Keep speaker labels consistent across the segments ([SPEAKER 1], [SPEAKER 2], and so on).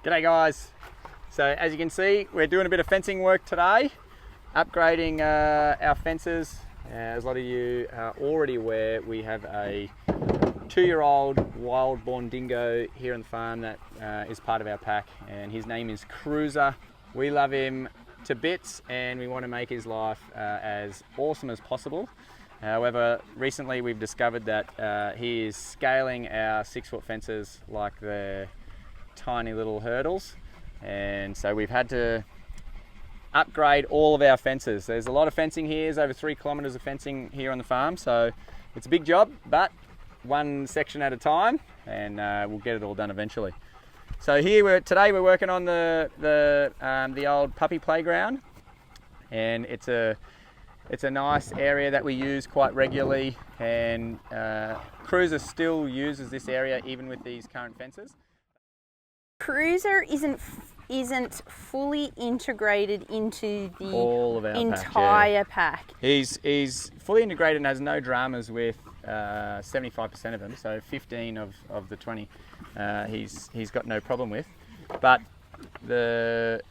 [SPEAKER 1] G'day guys. So as you can see, we're doing a bit of fencing work today, upgrading our fences. As a lot of you are already aware, we have a 2-year-old wild-born dingo here on the farm that is part of our pack, and his name is Cruiser. We love him to bits and we want to make his life as awesome as possible. However, recently we've discovered that he is scaling our 6-foot fences like they're tiny little hurdles, and so we've had to upgrade all of our fences. There's a lot of fencing here. There's over 3 kilometres of fencing here on the farm, so it's a big job, but one section at a time, and we'll get it all done eventually. So here today we're working on the old puppy playground, and it's a nice area that we use quite regularly, and Cruiser still uses this area even with these current fences.
[SPEAKER 2] Cruiser isn't fully integrated into the
[SPEAKER 1] all of our
[SPEAKER 2] entire pack.
[SPEAKER 1] He's fully integrated and has no dramas with 75% of them, so 15 of the 20 he's got no problem with. But the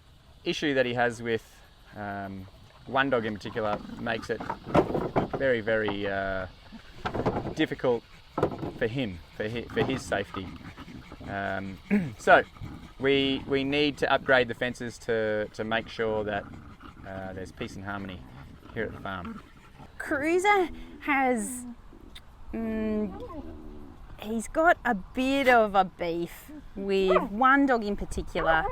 [SPEAKER 1] issue that he has with one dog in particular makes it very, very difficult for him, for his safety. So we need to upgrade the fences to make sure that there's peace and harmony here at the farm.
[SPEAKER 2] Cruiser has he's got a bit of a beef with one dog in particular,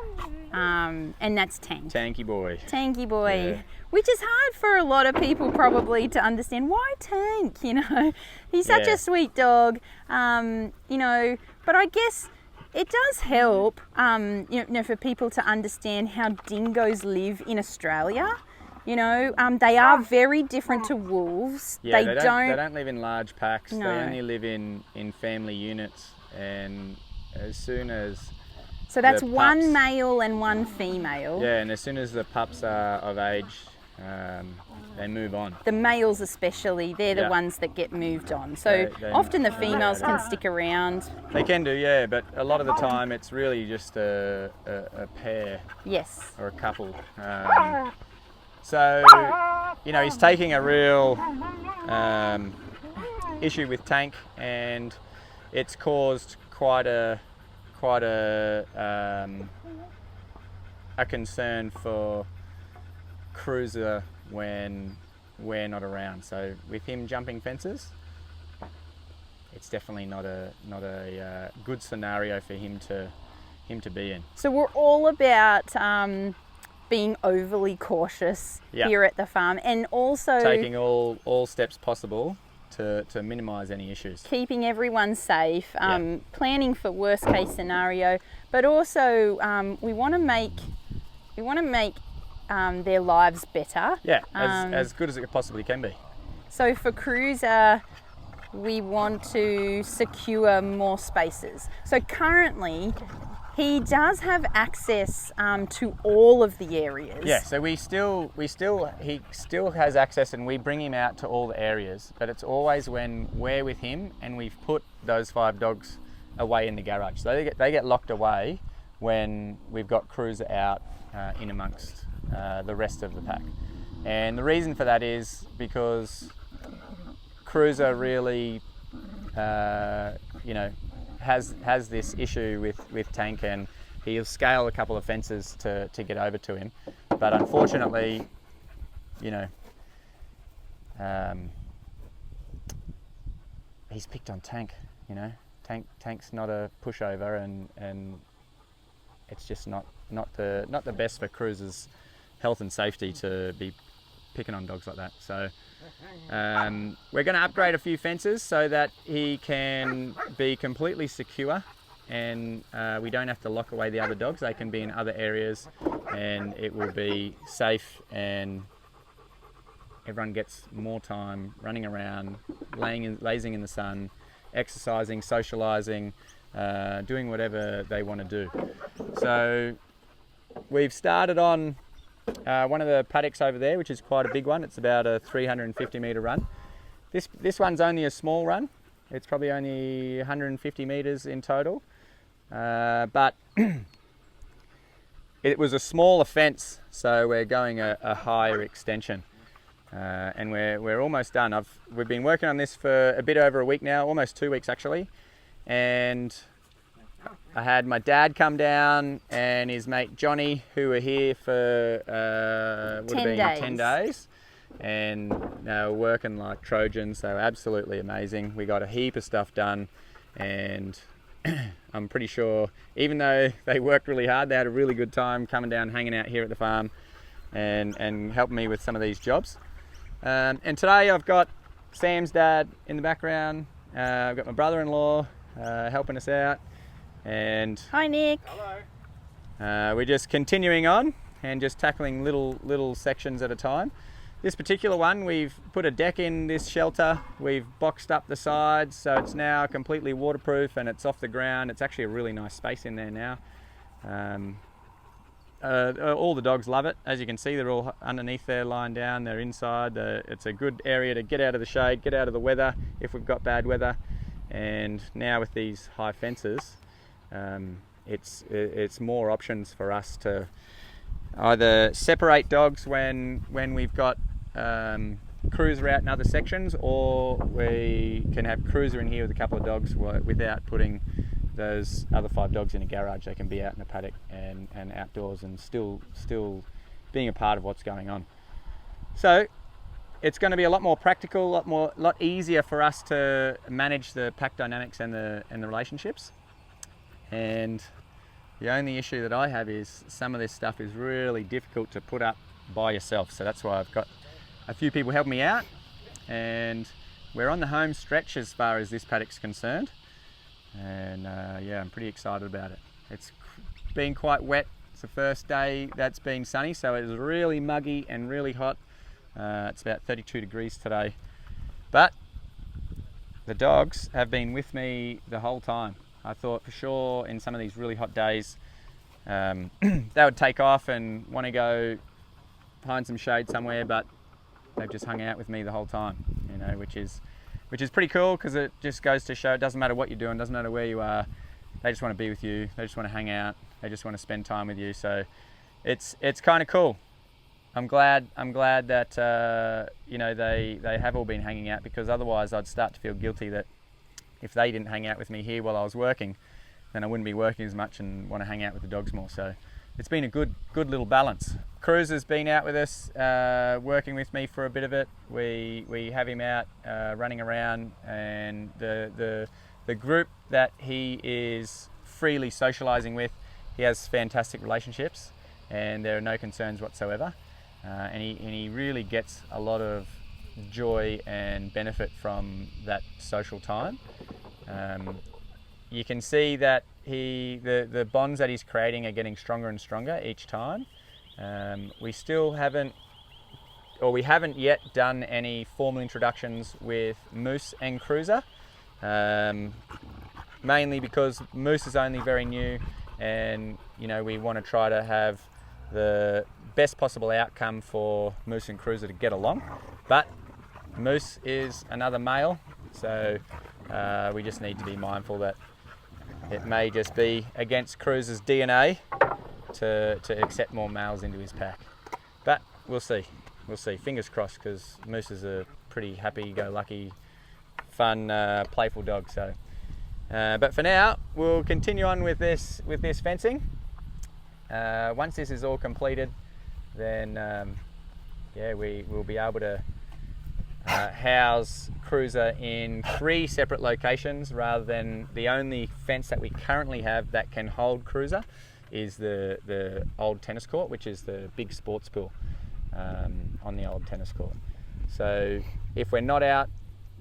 [SPEAKER 2] and that's Tank.
[SPEAKER 1] Tanky boy.
[SPEAKER 2] Tanky boy.
[SPEAKER 1] Yeah.
[SPEAKER 2] Which is hard for a lot of people probably to understand. Why Tank? He's such a sweet dog. But I guess it does help, for people to understand how dingoes live in Australia. They are very different to wolves.
[SPEAKER 1] Yeah, they don't live in large packs.
[SPEAKER 2] No.
[SPEAKER 1] They only live in family units, and as soon as
[SPEAKER 2] that's
[SPEAKER 1] the
[SPEAKER 2] one
[SPEAKER 1] pups,
[SPEAKER 2] male and one female.
[SPEAKER 1] Yeah, and as soon as the pups are of age, they move on.
[SPEAKER 2] The males especially, they're the ones that get moved on. So often the females can stick around.
[SPEAKER 1] They can do, yeah, but a lot of the time it's really just a pair.
[SPEAKER 2] Yes.
[SPEAKER 1] Or a couple. So, he's taking a real issue with Tank, and it's caused quite a concern for Cruiser when we're not around. So with him jumping fences, it's definitely not a good scenario for him to be in.
[SPEAKER 2] So we're all about being overly cautious here at the farm, and also
[SPEAKER 1] taking all steps possible to minimise any issues.
[SPEAKER 2] Keeping everyone safe, planning for worst case scenario, but also we want to make their lives better.
[SPEAKER 1] Yeah, as good as it possibly can be.
[SPEAKER 2] So for Cruiser, we want to secure more spaces. So currently, he does have access to all of the areas.
[SPEAKER 1] Yeah, so he still has access, and we bring him out to all the areas, but it's always when we're with him and we've put those 5 dogs away in the garage. So they get locked away when we've got Cruiser out in amongst the rest of the pack. And the reason for that is because Cruiser really has this issue with Tank, and he'll scale a couple of fences to get over to him, but unfortunately he's picked on Tank. Tank's not a pushover, and it's just not the best for Cruiser's health and safety to be picking on dogs like that. So we're going to upgrade a few fences so that he can be completely secure, and we don't have to lock away the other dogs. They can be in other areas, and it will be safe, and everyone gets more time running around, lazing in the sun, exercising, socialising, doing whatever they want to do. So we've started on one of the paddocks over there, which is quite a big one. It's about a 350 metre run. This one's only a small run. It's probably only 150 metres in total. But it was a smaller fence, so we're going a higher extension. And we're almost done. We've been working on this for a bit over a week now, almost 2 weeks actually. And I had my dad come down and his mate Johnny, who were here for 10 days. And they were working like Trojans. They were absolutely amazing. We got a heap of stuff done, and I'm pretty sure, even though they worked really hard, they had a really good time coming down, hanging out here at the farm and helping me with some of these jobs. And today I've got Sam's dad in the background. I've got my brother-in-law helping us out. And
[SPEAKER 2] hi, Nick.
[SPEAKER 1] Hello. We're just continuing on and just tackling little sections at a time. This particular one, we've put a deck in this shelter. We've boxed up the sides, so it's now completely waterproof and it's off the ground. It's actually a really nice space in there now. All the dogs love it. As you can see, they're all underneath there, lying down. They're inside. It's a good area to get out of the shade, get out of the weather if we've got bad weather. And now with these high fences, it's more options for us to either separate dogs when we've got cruiser out in other sections, or we can have cruiser in here with a couple of dogs without putting those other 5 dogs in a garage. They can be out in a paddock and outdoors and still being a part of what's going on. So it's going to be a lot more practical, a lot easier for us to manage the pack dynamics and the relationships. And the only issue that I have is some of this stuff is really difficult to put up by yourself. So that's why I've got a few people helping me out, and we're on the home stretch as far as this paddock's concerned. And yeah, I'm pretty excited about it. It's been quite wet. It's the first day that's been sunny, so it was really muggy and really hot. It's about 32 degrees today. But the dogs have been with me the whole time. I thought for sure in some of these really hot days, they would take off and want to go find some shade somewhere, but they've just hung out with me the whole time, you know, which is pretty cool, because it just goes to show it doesn't matter what you're doing, doesn't matter where you are, they just want to be with you, they just want to hang out, they just want to spend time with you. So it's kind of cool. I'm glad that you know, they have all been hanging out, because otherwise I'd start to feel guilty that if they didn't hang out with me here while I was working, then I wouldn't be working as much and want to hang out with the dogs more. So it's been a good little balance. Cruiser's been out with us, working with me for a bit of it. We have him out running around, and the group that he is freely socializing with, he has fantastic relationships, and there are no concerns whatsoever. And he really gets a lot of joy and benefit from that social time. You can see that the bonds that he's creating are getting stronger and stronger each time. We haven't yet done any formal introductions with Moose and Cruiser, mainly because Moose is only very new, and you know, we want to try to have the best possible outcome for Moose and Cruiser to get along. But Moose is another male, so we just need to be mindful that it may just be against Cruiser's DNA to accept more males into his pack. But we'll see. Fingers crossed, because Moose is a pretty happy-go-lucky, fun, playful dog. So, but for now, we'll continue on with this fencing. Once this is all completed, then yeah, we will be able to house Cruiser in 3 separate locations, rather than the only fence that we currently have that can hold Cruiser is the old tennis court, which is the big sports pool on the old tennis court. So if we're not out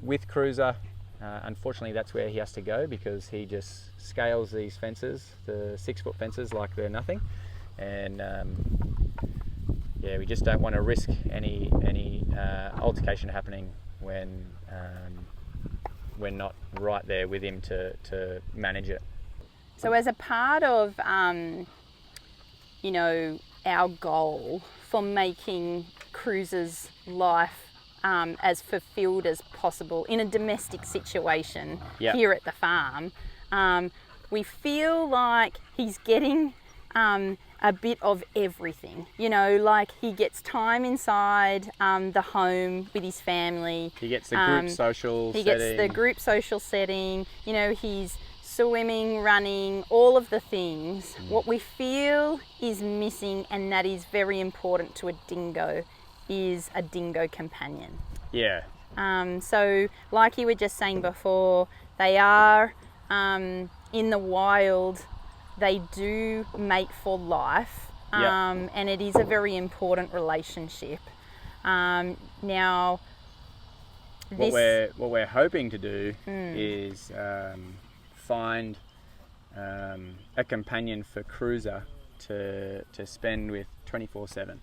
[SPEAKER 1] with Cruiser, unfortunately that's where he has to go, because he just scales these fences, the 6-foot fences, like they're nothing. And yeah, we just don't want to risk any altercation happening when we're not right there with him to manage it.
[SPEAKER 2] So as a part of you know, our goal for making Cruiser's life as fulfilled as possible in a domestic situation here at the farm, we feel like he's getting a a bit of everything. You know, like he gets time inside the home with his family.
[SPEAKER 1] He gets the group social setting.
[SPEAKER 2] He gets the group social setting. You know, he's swimming, running, all of the things. What we feel is missing, and that is very important to a dingo, is a dingo companion.
[SPEAKER 1] Yeah.
[SPEAKER 2] So like you were just saying before, they are in the wild, they do mate for life, and it is a very important relationship. Now,
[SPEAKER 1] what we're hoping to do is find a companion for Cruiser to spend with 24/7,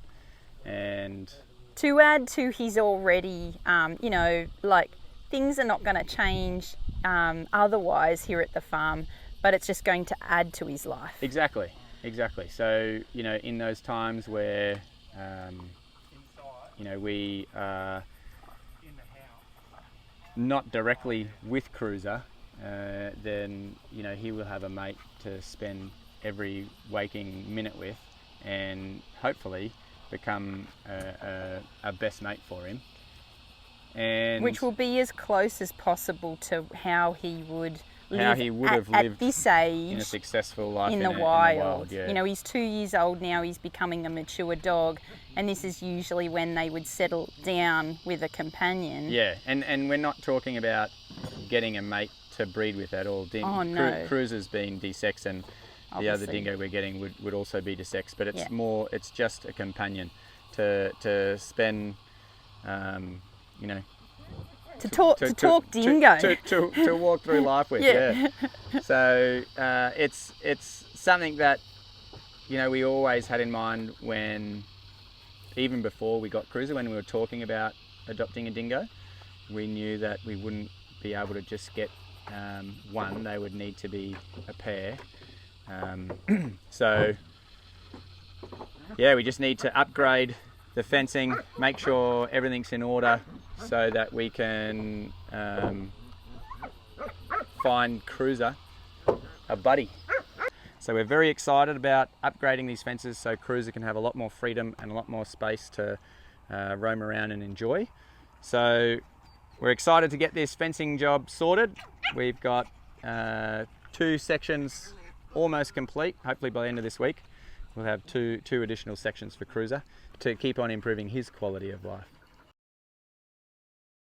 [SPEAKER 1] and
[SPEAKER 2] to add to his already, you know, like things are not going to change otherwise here at the farm, but it's just going to add to his life.
[SPEAKER 1] Exactly. So, you know, in those times where, you know, we are not directly with Cruiser, then, you know, he will have a mate to spend every waking minute with, and hopefully become a best mate for him. And
[SPEAKER 2] which will be as close as possible to how he would
[SPEAKER 1] have lived
[SPEAKER 2] at this age
[SPEAKER 1] in a successful life
[SPEAKER 2] in the wild. You know, he's 2 years old now, he's becoming a mature dog, and this is usually when they would settle down with a companion.
[SPEAKER 1] Yeah, and we're not talking about getting a mate to breed with at all.
[SPEAKER 2] No.
[SPEAKER 1] Cruiser's been desexed, and
[SPEAKER 2] Obviously.
[SPEAKER 1] the other dingo we're getting would also be desexed, but it's more, it's just a companion to spend, you know,
[SPEAKER 2] to talk dingo.
[SPEAKER 1] To walk through life with. Yeah. So it's something that, you know, we always had in mind when, even before we got Cruiser, when we were talking about adopting a dingo, we knew that we wouldn't be able to just get one. They would need to be a pair. So yeah, we just need to upgrade the fencing, make sure everything's in order so that we can find Cruiser a buddy. So we're very excited about upgrading these fences so Cruiser can have a lot more freedom and a lot more space to roam around and enjoy. So we're excited to get this fencing job sorted. We've got 2 sections almost complete. Hopefully by the end of this week we'll have two additional sections for Cruiser to keep on improving his quality of life.